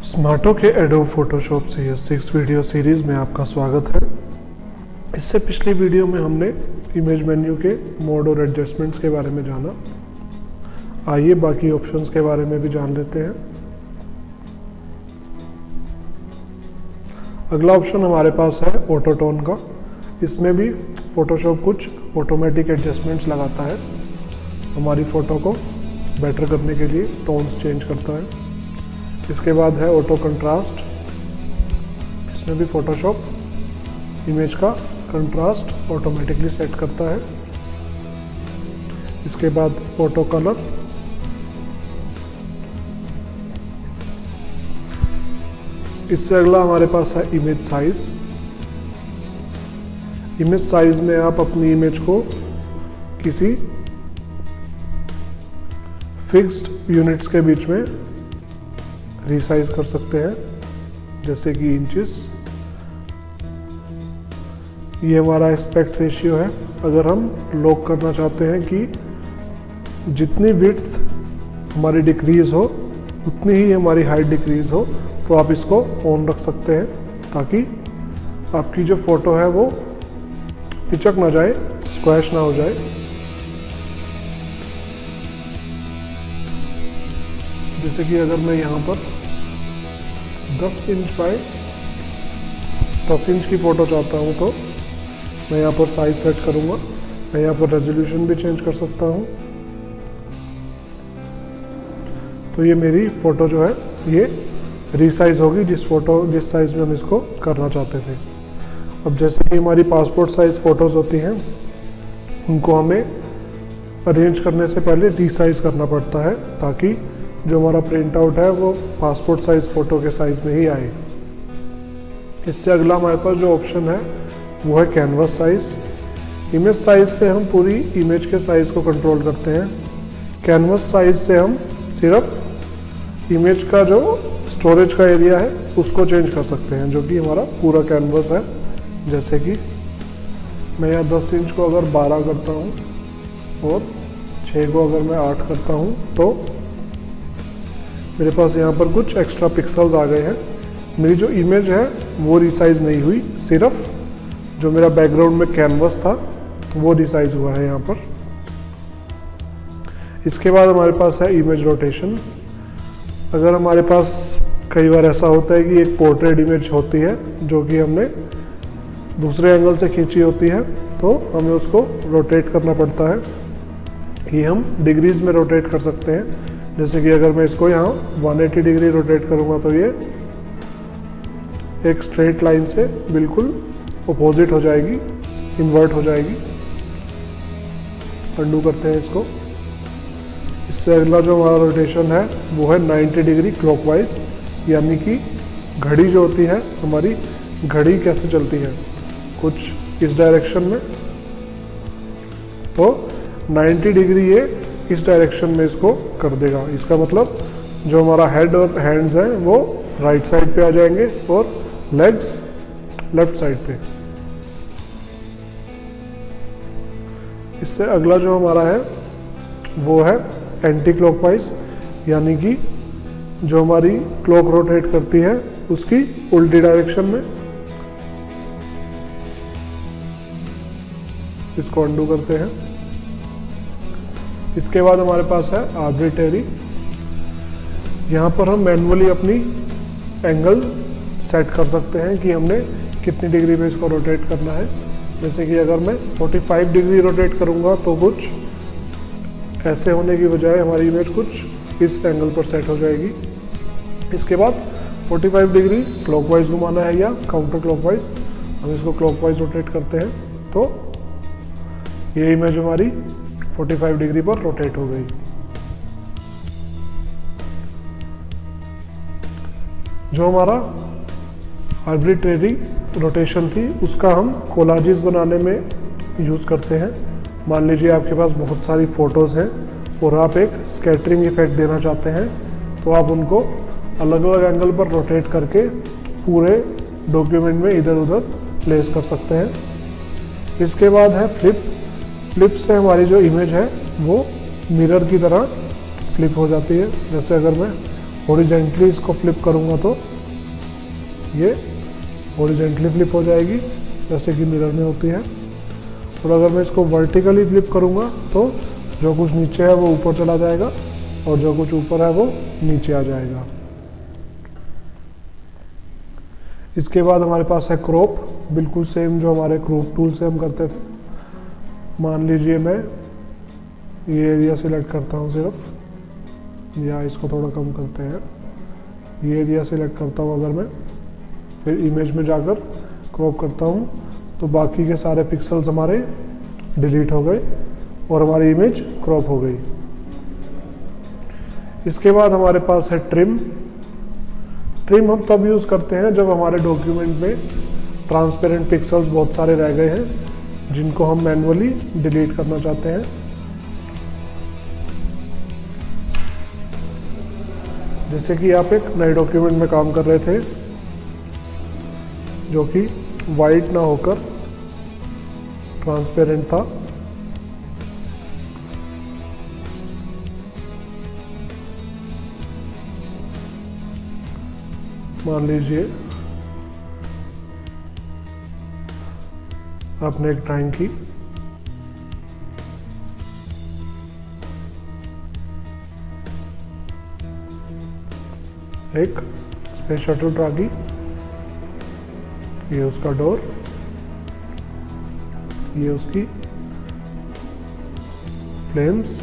स्मार्टो के adobe Photoshop CS6 video series में आपका स्वागत है। इससे पिछली वीडियो में हमने इमेज मेन्यू के मोड और एडजस्टमेंट्स के बारे में जाना। आइए बाकी ऑप्शंस के बारे में भी जान लेते हैं। अगला ऑप्शन हमारे पास है ऑटो टोन का। इसमें भी फोटोशॉप कुछ ऑटोमेटिक एडजस्टमेंट्स लगाता है, हमारी फ़ोटो को बेटर करने के लिए टोन्स चेंज करता है। इसके बाद है ऑटो कंट्रास्ट। इसमें भी फोटोशॉप इमेज का कंट्रास्ट ऑटोमेटिकली सेट करता है। इसके बाद ऑटो कलर। इससे अगला हमारे पास है इमेज साइज। इमेज साइज में आप अपनी इमेज को किसी फिक्स्ड यूनिट्स के बीच में रीसाइज कर सकते हैं, जैसे कि इंचेस। ये हमारा एस्पेक्ट रेशियो है। अगर हम लॉक करना चाहते हैं कि जितनी विड्थ हमारी डिक्रीज हो उतनी ही हमारी हाइट डिक्रीज हो, तो आप इसको ऑन रख सकते हैं ताकि आपकी जो फोटो है वो पिचक ना जाए, स्क्वैश ना हो जाए। जैसे कि अगर मैं यहाँ पर 10 इंच बाय 10 इंच की फ़ोटो चाहता हूँ, तो मैं यहाँ पर साइज सेट करूँगा। मैं यहाँ पर रेजोल्यूशन भी चेंज कर सकता हूँ। तो ये मेरी फ़ोटो जो है ये रीसाइज होगी जिस साइज़ में हम इसको करना चाहते थे। अब जैसे कि हमारी पासपोर्ट साइज़ फ़ोटोज़ होती हैं, उनको हमें अरेंज करने से पहले रीसाइज करना पड़ता है ताकि जो हमारा प्रिंट आउट है वो पासपोर्ट साइज़ फ़ोटो के साइज़ में ही आए। इससे अगला हमारे पास जो ऑप्शन है वो है कैनवस साइज़। इमेज साइज़ से हम पूरी इमेज के साइज़ को कंट्रोल करते हैं। कैनवस साइज़ से हम सिर्फ इमेज का जो स्टोरेज का एरिया है उसको चेंज कर सकते हैं, जो कि हमारा पूरा कैनवस है। जैसे कि मैं यहाँ 10 इंच को अगर 12 करता हूँ और 6 को अगर मैं 8 करता हूँ, तो मेरे पास यहाँ पर कुछ एक्स्ट्रा पिक्सल्स आ गए हैं। मेरी जो इमेज है वो रिसाइज नहीं हुई, सिर्फ जो मेरा बैकग्राउंड में कैनवस था वो रिसाइज हुआ है यहाँ पर। इसके बाद हमारे पास है इमेज रोटेशन। अगर हमारे पास कई बार ऐसा होता है कि एक पोर्ट्रेट इमेज होती है जो कि हमने दूसरे एंगल से खींची होती है, तो हमें उसको रोटेट करना पड़ता है। ये हम डिग्रीज में रोटेट कर सकते हैं। जैसे कि अगर मैं इसको यहाँ 180 डिग्री रोटेट करूँगा तो ये एक स्ट्रेट लाइन से बिल्कुल अपोजिट हो जाएगी, इन्वर्ट हो जाएगी। अंडू करते हैं इसको। इससे अगला जो हमारा रोटेशन है वो है 90 डिग्री क्लॉकवाइज, यानी कि घड़ी जो होती है हमारी, घड़ी कैसे चलती है कुछ इस डायरेक्शन में, तो 90 डिग्री ये इस डायरेक्शन में इसको कर देगा। इसका मतलब जो हमारा हेड और हैंड्स हैं वो राइट साइड पे आ जाएंगे और लेग्स लेफ्ट साइड पे। इससे अगला जो हमारा है वो है एंटी क्लॉकवाइज, यानी कि जो हमारी क्लॉक रोटेट करती है उसकी उल्टी डायरेक्शन में। इसको अंडू करते हैं। इसके बाद हमारे पास है आर्बिट्रेरी। यहाँ पर हम मैनुअली अपनी एंगल सेट कर सकते हैं कि हमने कितनी डिग्री पे इसको रोटेट करना है। जैसे कि अगर मैं 45 डिग्री रोटेट करूँगा तो कुछ ऐसे होने की बजाय हमारी इमेज कुछ इस एंगल पर सेट हो जाएगी। इसके बाद 45 डिग्री क्लॉकवाइज घुमाना है या काउंटर क्लॉकवाइज। हम इसको क्लॉकवाइज रोटेट करते हैं तो ये इमेज हमारी 45 डिग्री पर रोटेट हो गई। जो हमारा आर्बिट्रेरी रोटेशन थी उसका हम कोलाजेस बनाने में यूज़ करते हैं। मान लीजिए आपके पास बहुत सारी फ़ोटोज़ हैं और आप एक स्कैटरिंग इफेक्ट देना चाहते हैं, तो आप उनको अलग अलग एंगल पर रोटेट करके पूरे डॉक्यूमेंट में इधर उधर प्लेस कर सकते हैं। इसके बाद है फ्लिप। फ्लिप से हमारी जो इमेज है वो मिरर की तरह फ्लिप हो जाती है। जैसे अगर मैं हॉरिजेंटली इसको फ्लिप करूँगा तो ये हॉरिजेंटली फ्लिप हो जाएगी जैसे कि मिरर में होती है। और अगर मैं इसको वर्टिकली फ्लिप करूँगा तो जो कुछ नीचे है वो ऊपर चला जाएगा और जो कुछ ऊपर है वो नीचे आ जाएगा। इसके बाद हमारे पास है क्रॉप, बिल्कुल सेम जो हमारे क्रॉप टूल से हम करते थे। मान लीजिए मैं ये एरिया सिलेक्ट करता हूँ सिर्फ, या इसको थोड़ा कम करते हैं, ये एरिया सिलेक्ट करता हूँ अगर मैं, फिर इमेज में जाकर क्रॉप करता हूँ तो बाकी के सारे पिक्सल्स हमारे डिलीट हो गए और हमारी इमेज क्रॉप हो गई। इसके बाद हमारे पास है ट्रिम। ट्रिम हम तब यूज़ करते हैं जब हमारे डॉक्यूमेंट में ट्रांसपेरेंट पिक्सल्स बहुत सारे रह गए हैं जिनको हम मैन्युअली डिलीट करना चाहते हैं। जैसे कि आप एक नए डॉक्यूमेंट में काम कर रहे थे जो कि वाइट ना होकर ट्रांसपेरेंट था, मान लीजिए आपने एक ड्राइंग की, एक स्पेस शटल ड्रा की, ये उसका डोर, ये उसकी फ्लेम्स,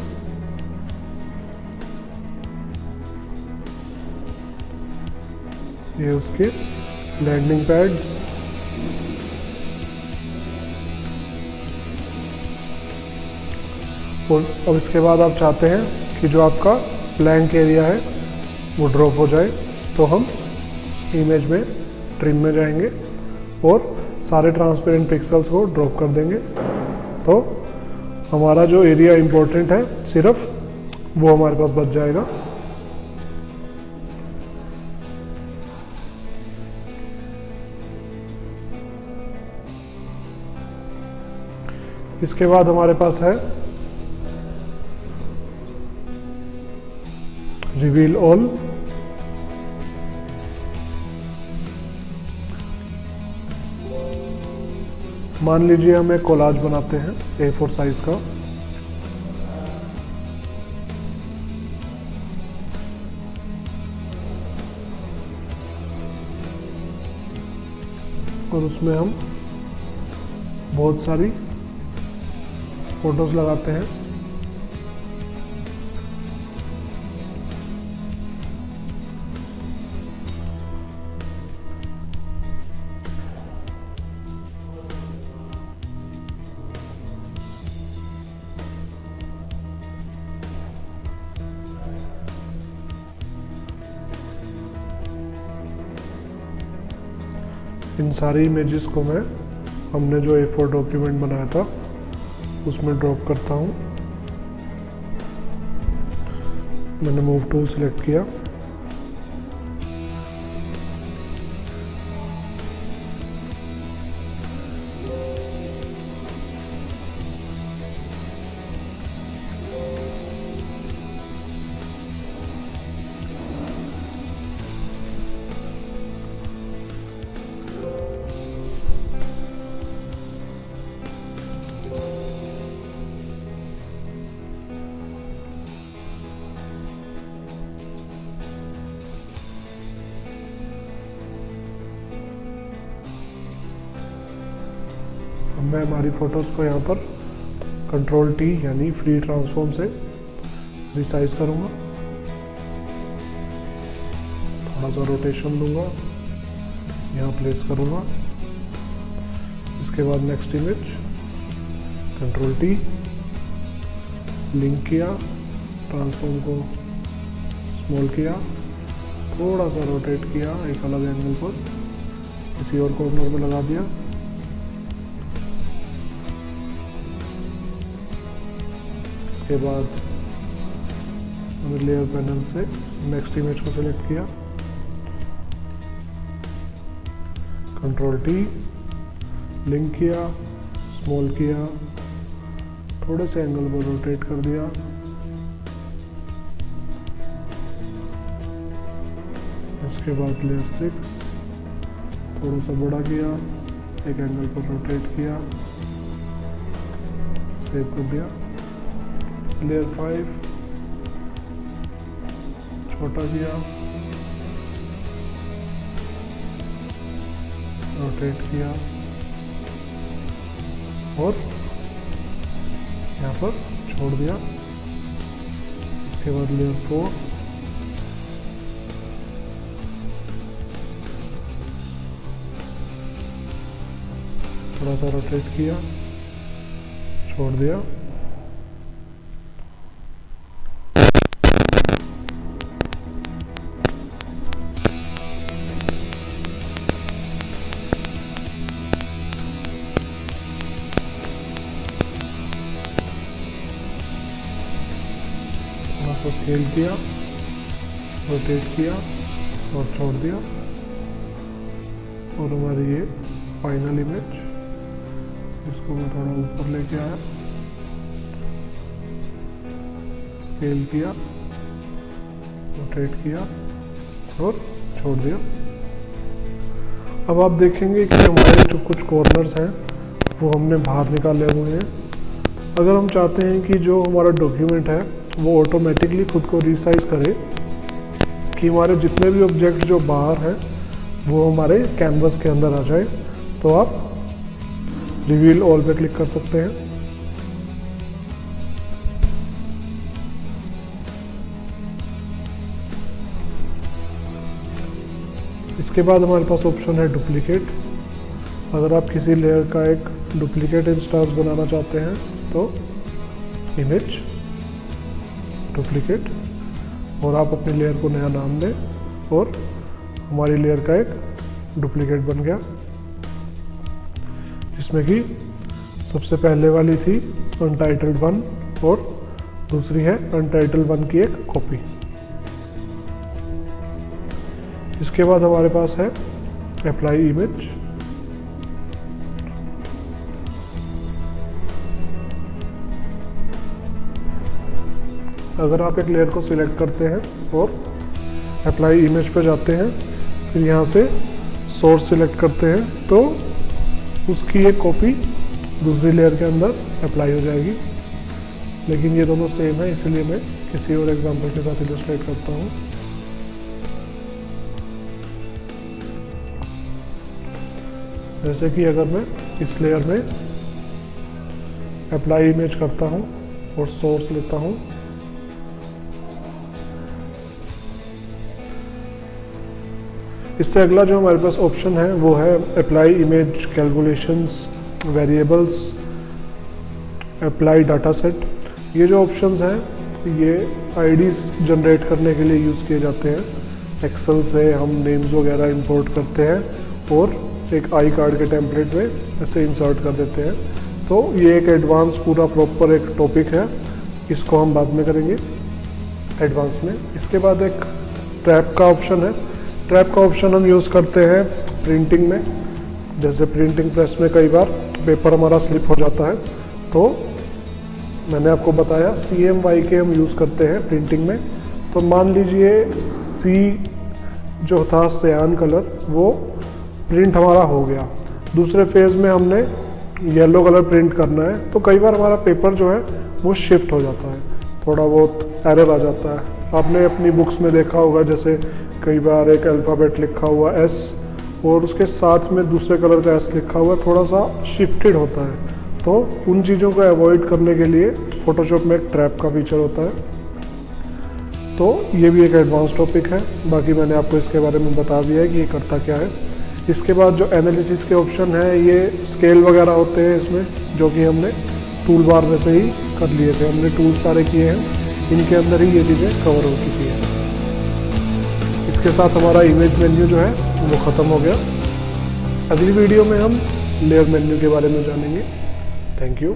ये उसके लैंडिंग पैड्स, और अब इसके बाद आप चाहते हैं कि जो आपका ब्लैंक एरिया है वो ड्रॉप हो जाए, तो हम इमेज में ट्रिम में जाएंगे और सारे ट्रांसपेरेंट पिक्सल्स को ड्रॉप कर देंगे। तो हमारा जो एरिया इम्पोर्टेंट है सिर्फ वो हमारे पास बच जाएगा। इसके बाद हमारे पास है रिवील ऑल। मान लीजिए हम एक कोलाज बनाते हैं A4 साइज का, और उसमें हम बहुत सारी फोटोज लगाते हैं। इन सारी इमेजेस को मैं हमने जो A4 डॉक्यूमेंट बनाया था उसमें ड्रॉप करता हूँ। मैंने मूव टूल सेलेक्ट किया, मैं हमारी फ़ोटोज़ को यहाँ पर कंट्रोल T यानी फ्री ट्रांसफॉर्म से रिसाइज करूँगा, थोड़ा सा रोटेशन दूंगा, यहाँ प्लेस करूँगा। इसके बाद next image, control T, link किया, ट्रांसफॉर्म को स्मॉल किया, थोड़ा सा रोटेट किया एक अलग एंगल पर, किसी और कॉर्नर पे लगा दिया। इसके बाद हमने लेयर पैनल से नेक्स्ट इमेज को सिलेक्ट किया, कंट्रोल T, लिंक किया, स्मॉल किया, थोड़े से एंगल पर रोटेट कर दिया। उसके बाद लेयर 6 थोड़ा सा बड़ा किया, एक एंगल पर रोटेट किया, सेव कर दिया। लेयर 5 छोटा किया, रोटेट किया और यहाँ पर छोड़ दिया। इसके बाद लेयर 4 थोड़ा सा रोटेट किया, छोड़ दिया। थोड़ा सा स्केल किया, रोटेट किया और छोड़ दिया। और हमारी ये फाइनल इमेज, इसको मैं थोड़ा ऊपर लेके आया, स्केल किया, रोटेट किया और छोड़ दिया। अब आप देखेंगे कि हमारे जो कुछ कॉर्नर्स हैं वो हमने बाहर निकाले हुए हैं। अगर हम चाहते हैं कि जो हमारा डॉक्यूमेंट है वो ऑटोमेटिकली खुद को रिसाइज करे, कि हमारे जितने भी ऑब्जेक्ट जो बाहर हैं वो हमारे कैनवस के अंदर आ जाए, तो आप रिवील ऑल पे क्लिक कर सकते हैं। इसके बाद हमारे पास ऑप्शन है डुप्लीकेट। अगर आप किसी लेयर का एक डुप्लीकेट इंस्टांस बनाना चाहते हैं तो इमेज डुप्लीकेट और आप अपनी लेयर को नया नाम दें और हमारी लेयर का एक डुप्लीकेट बन गया, जिसमें कि सबसे पहले वाली थी अनटाइटल्ड 1 और दूसरी है अनटाइटल्ड 1 की एक कॉपी। इसके बाद हमारे पास है अप्लाई इमेज। अगर आप एक लेयर को सिलेक्ट करते हैं और अप्लाई इमेज पर जाते हैं, फिर यहाँ से सोर्स सिलेक्ट करते हैं, तो उसकी एक कॉपी दूसरी लेयर के अंदर अप्लाई हो जाएगी। लेकिन ये दोनों सेम है, इसलिए मैं किसी और एग्जांपल के साथ इलस्ट्रेट करता हूँ। जैसे कि अगर मैं इस लेयर में अप्लाई इमेज करता हूँ और सोर्स लेता हूँ, इससे अगला जो हमारे पास ऑप्शन है वो है apply image calculations, variables, apply data set. ये जो ऑप्शंस हैं ये आईडीज जनरेट करने के लिए यूज़ किए जाते हैं। एक्सेल से हम नेम्स वगैरह इंपोर्ट करते हैं और एक आई कार्ड के टेम्पलेट में ऐसे इंसर्ट कर देते हैं। तो ये एक एडवांस पूरा प्रॉपर एक टॉपिक है, इसको हम बाद में करेंगे एडवांस में। इसके बाद एक ट्रैप का ऑप्शन है। ट्रैप का ऑप्शन हम यूज़ करते हैं प्रिंटिंग में। जैसे प्रिंटिंग प्रेस में कई बार पेपर हमारा स्लिप हो जाता है, तो मैंने आपको बताया CMYK हम यूज़ करते हैं प्रिंटिंग में। तो मान लीजिए C जो था सियान कलर, वो प्रिंट हमारा हो गया, दूसरे फेज़ में हमने येलो कलर प्रिंट करना है, तो कई बार हमारा पेपर जो है वो शिफ्ट हो जाता है, थोड़ा बहुत एरर आ जाता है। आपने अपनी बुक्स में देखा होगा, जैसे कई बार एक अल्फ़ाबेट लिखा हुआ S और उसके साथ में दूसरे कलर का S लिखा हुआ थोड़ा सा शिफ्टेड होता है। तो उन चीज़ों को अवॉइड करने के लिए फ़ोटोशॉप में एक ट्रैप का फीचर होता है। तो ये भी एक एडवांस टॉपिक है, बाकी मैंने आपको इसके बारे में बता दिया है कि ये करता क्या है। इसके बाद जो एनालिसिस के ऑप्शन है, ये स्केल वगैरह होते हैं इसमें, जो कि हमने टूल बार में से ही कर लिए थे। हमने टूल सारे किए हैं, इनके अंदर ही ये चीज़ें कवर हो चुकी हैं। इसके साथ हमारा इमेज मेन्यू जो है वो ख़त्म हो गया। अगली वीडियो में हम लेयर मेन्यू के बारे में जानेंगे। Thank you.